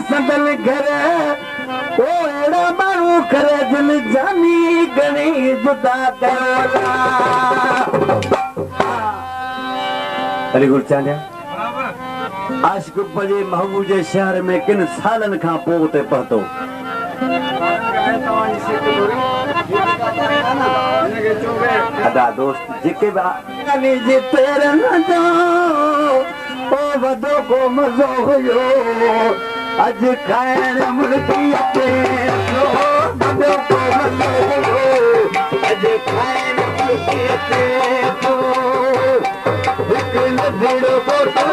संदल घर ओ एड़ा मारू करे दिल जानी गणी जुदा करोला अली गुरचांडिया आशिक पजे महबूब जे शहर में किन सालन खां पोइ ते पहुतो अदा दोस्त जेके बि जे तेरे न जो ओ वदो को मज़ो हुयो अज खाइण मुल्की ते वदो को मज़ो हुयो अज खाइण मुल्की ते हिक नंढड़ो बोटो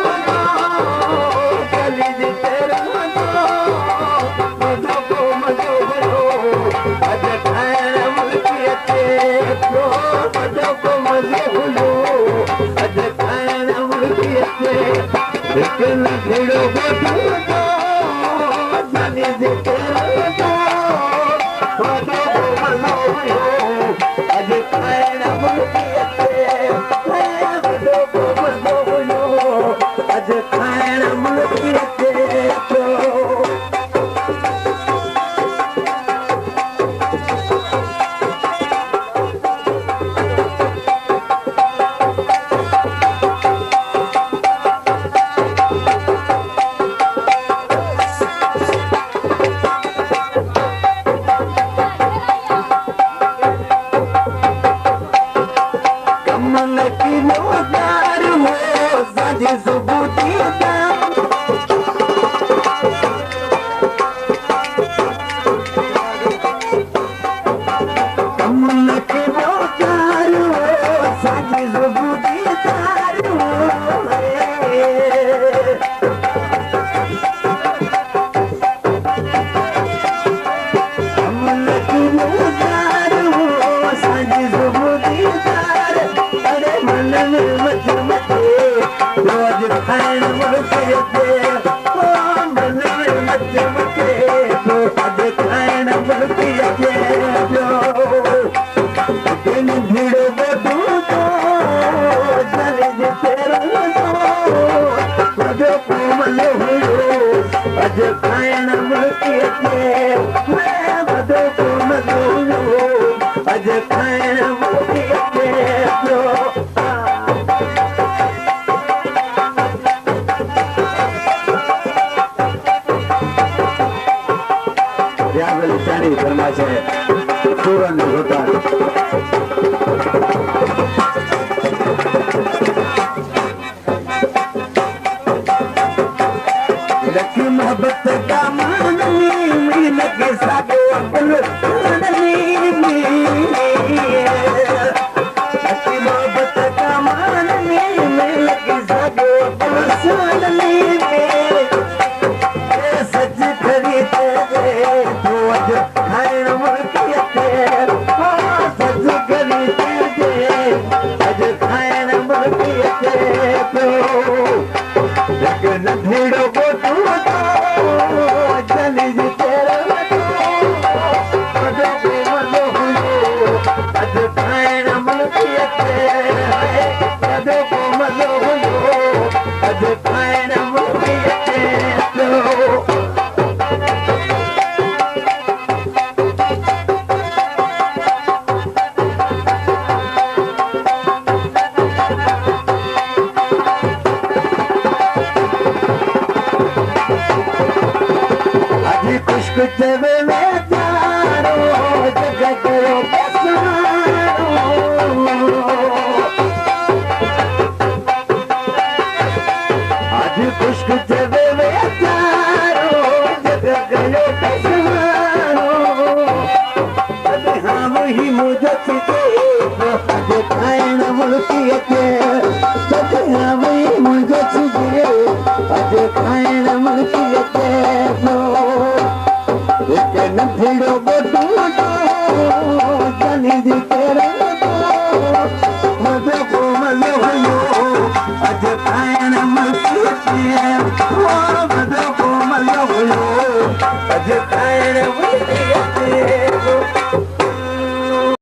चली जे तेरे न जो वदो को मज़ो हुयो अज खाइण मुल्की ते वदो को मज़ो हुयो अज खाइण मुल्की ते हिक नंढड़ो बोटो चली जे तेरे न जो वदो को मज़ो हुयो अज खाइण मुल्की ते वदो को मज़ो हुयो अज खाइण मुल्की ते कमल की नौकार हो साजी सुबूती कमल की नौकार हो साजी सुबूती कमल की नौकार हो साजी सुबूती मच मचे रोज खाइण मुल्की ते मन मच मचे अज खाइण मुल्की ते किन भीड़ो बोटू तो चली जे तेरे न जो वदो को मज़ो हुयो अज खाइण मुल्की ते वदो को मज़ो हुयो अज खाइण मुल्की ते चारी फरमाइश है पूरन होता लकी मोहब्बत का माननी लगे सागो अकल माननी लकी मोहब्बत का माननी लगे सागो अकल माननी सच खरीदे तो अज खाइण मुल्की ते सच खरीदे अज खाइण मुल्की ते हिक नंढड़ो बोटू चली जे तेरे न जो वदो को मज़ो हुयो अज खाइण मुल्की ते वदो को मज़ो हुयो अज खाइण मुल्की ते खुश्क चवे में प्यारो जग करो पसारो आज खुश्क चवे में प्यारो जग करो पसारो अज हाँ वही मुझे अज खाइण मुल्की ते अज हाँ वही मुझे अज खाइण मुल्की ते हिक नंढड़ो बोटू चली जे तेरे न जो वदो को मज़ो हुयो अज खाइण मुल्की ते वदो को मज़ो हुयो अज खाइण